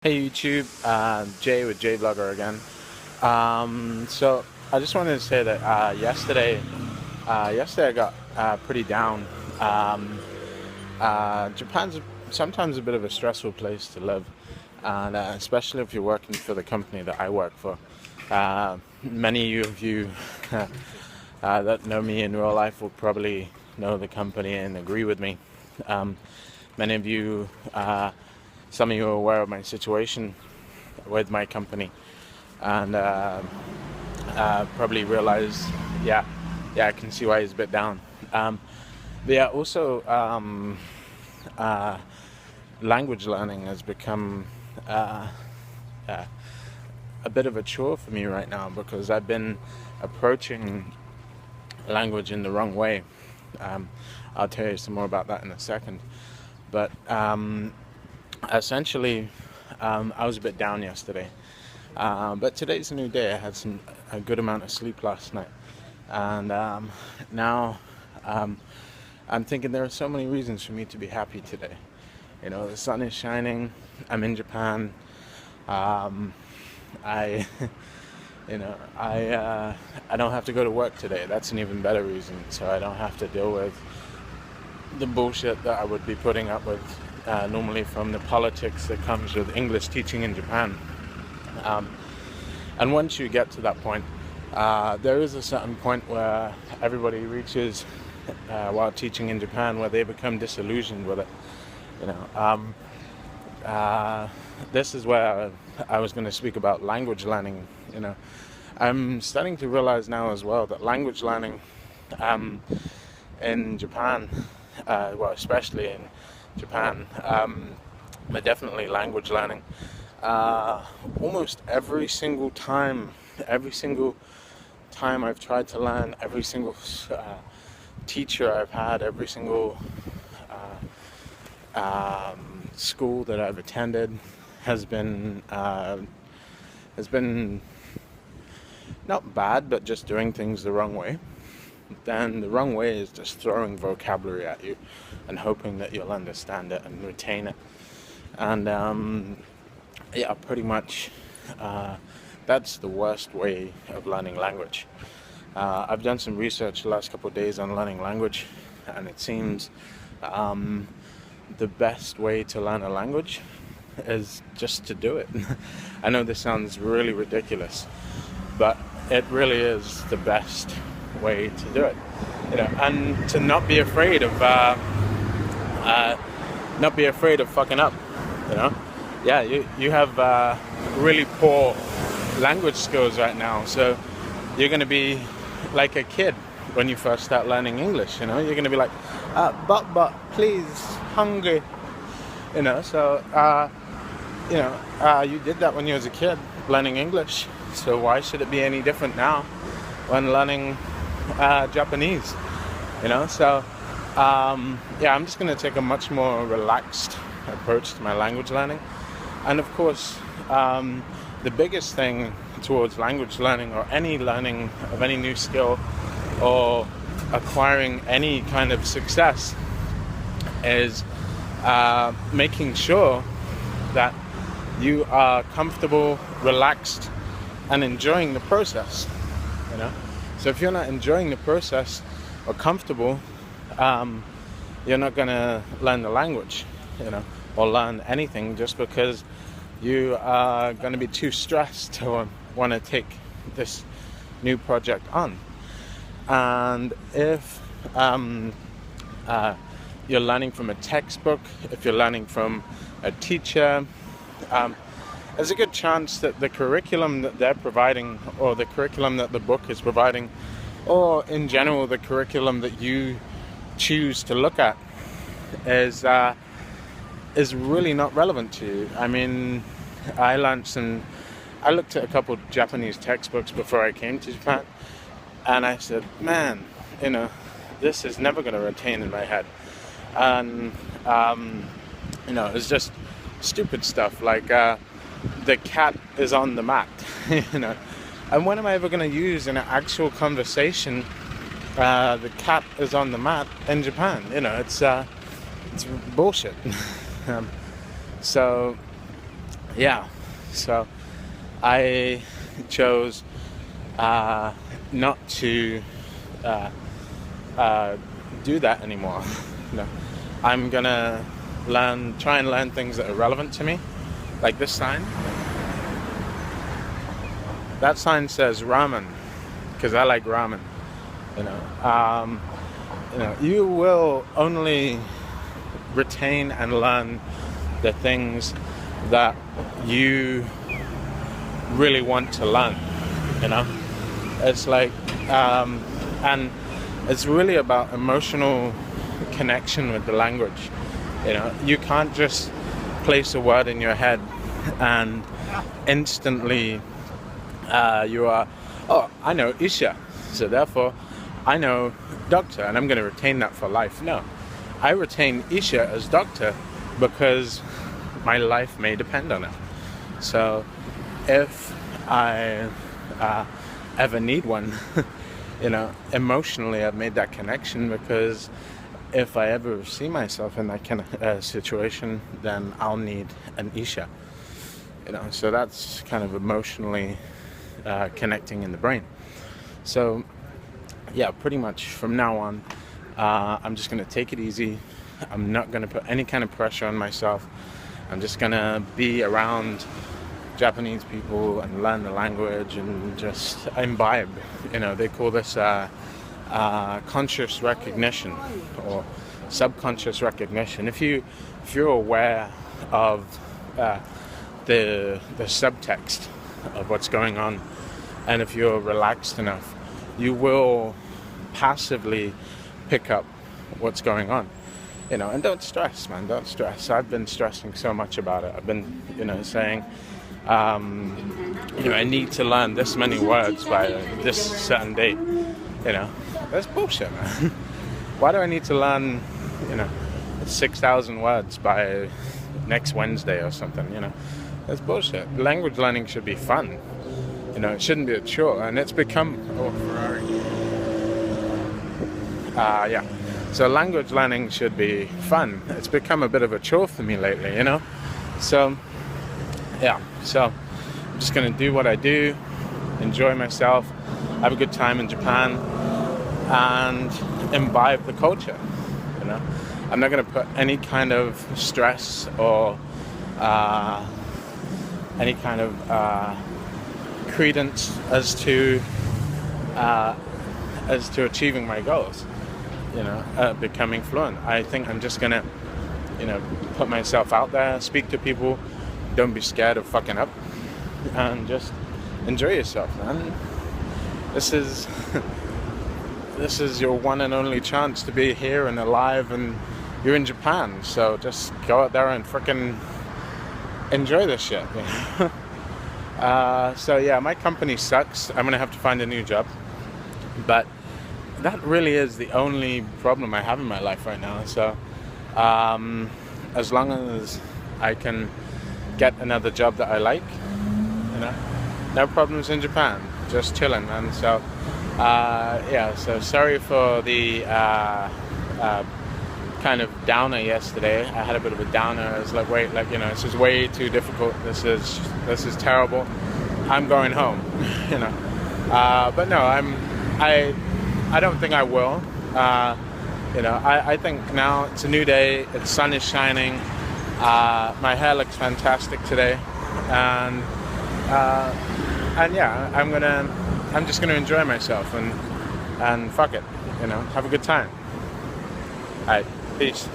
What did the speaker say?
Hey YouTube, Jay with JVlogger again. So I just wanted to say that yesterday I got pretty down. Japan's sometimes a bit of a stressful place to live, and especially if you're working for the company that I work for. Many of you that know me in real life will probably know the company and agree with me. Many of you. Some of you are aware of my situation with my company, and probably realize, I can see why he's a bit down. But yeah, also language learning has become a bit of a chore for me right now because I've been approaching language in the wrong way. I'll tell you some more about that in a second, but essentially, I was a bit down yesterday, but today's a new day. I had a good amount of sleep last night, and now I'm thinking there are so many reasons for me to be happy today. You know, the sun is shining. I'm in Japan. I, I don't have to go to work today. That's an even better reason. So I don't have to deal with the bullshit that I would be putting up with normally from the politics that comes with English teaching in Japan. And once you get to that point, there is a certain point where everybody reaches while teaching in Japan where they become disillusioned with it. This is where I was going to speak about language learning. I'm starting to realize now as well that language learning in Japan, especially in Japan, but definitely language learning. Almost every single time I've tried to learn, every single teacher I've had, every single school that I've attended has been not bad, but just doing things the wrong way. Then the wrong way is just throwing vocabulary at you and hoping that you'll understand it and retain it. And pretty much that's the worst way of learning language. I've done some research the last couple of days on learning language, and it seems the best way to learn a language is just to do it. I know this sounds really ridiculous, but it really is the best way to do it, and to not be afraid of fucking up. You have really poor language skills right now, so you're going to be like a kid when you first start learning English. You're going to be like, but please, hungry. You did that when you was a kid learning English, so why should it be any different now when learning Japanese? I'm just going to take a much more relaxed approach to my language learning. And of course, the biggest thing towards language learning or any learning of any new skill or acquiring any kind of success is making sure that you are comfortable, relaxed, and enjoying the process. So if you're not enjoying the process or comfortable, you're not going to learn the language, or learn anything, just because you are going to be too stressed to want to take this new project on. And if you're learning from a textbook, if you're learning from a teacher, there's a good chance that the curriculum that they're providing, or the curriculum that the book is providing, or in general the curriculum that you choose to look at is really not relevant to you. I mean, I looked at a couple of Japanese textbooks before I came to Japan, and I said, man, this is never going to retain in my head. And it's just stupid stuff like the cat is on the mat. And when am I ever going to use in an actual conversation the cat is on the mat in Japan? It's bullshit. So yeah, so I chose not to do that anymore. No, I'm gonna try and learn things that are relevant to me, like this sign. That sign says ramen because I like ramen. You know, you will only retain and learn the things that you really want to learn. You know, it's like, and it's really about emotional connection with the language. You know, you can't just place a word in your head and instantly you are, oh, I know Isha, so therefore I know doctor, and I'm going to retain that for life. No, I retain Isha as doctor because my life may depend on it. So if I ever need one, you know, emotionally I've made that connection, because if I ever see myself in that kind of situation, then I'll need an Isha. You know, so that's kind of emotionally connecting in the brain. So yeah, pretty much from now on, I'm just going to take it easy. I'm not going to put any kind of pressure on myself. I'm just going to be around Japanese people and learn the language and just imbibe. You know, they call this conscious recognition or subconscious recognition. If you're aware of the subtext of what's going on, and if you're relaxed enough, you will passively pick up what's going on. You know, and don't stress, man. Don't stress. I've been stressing so much about it. I've been, you know, saying, you know, I need to learn this many words by this certain date. You know, that's bullshit, man. Why do I need to learn, you know, 6,000 words by next Wednesday or something? You know, that's bullshit. Language learning should be fun. You know, it shouldn't be a chore, and it's become, oh, Ferrari. Yeah. So language learning should be fun. It's become a bit of a chore for me lately, you know? So, yeah. So, I'm just going to do what I do, enjoy myself, have a good time in Japan, and imbibe the culture, you know? I'm not going to put any kind of stress or any kind of credence as to achieving my goals. You know, becoming fluent. I think I'm just gonna, you know, put myself out there, speak to people, don't be scared of fucking up, and just enjoy yourself, man. This is your one and only chance to be here and alive, and you're in Japan, so just go out there and frickin' enjoy this shit. You know? So yeah, my company sucks. I'm gonna have to find a new job, but that really is the only problem I have in my life right now. So as long as I can get another job that I like, you know, no problems in Japan, just chilling, man. So yeah, so sorry for the kind of downer yesterday. I had a bit of a downer. It's like, wait, like, you know, this is way too difficult. This is terrible. I'm going home, you know. But no, I don't think I will. You know, I think now it's a new day. The sun is shining. My hair looks fantastic today, and yeah, I'm just gonna enjoy myself and fuck it. You know, have a good time. All right, peace.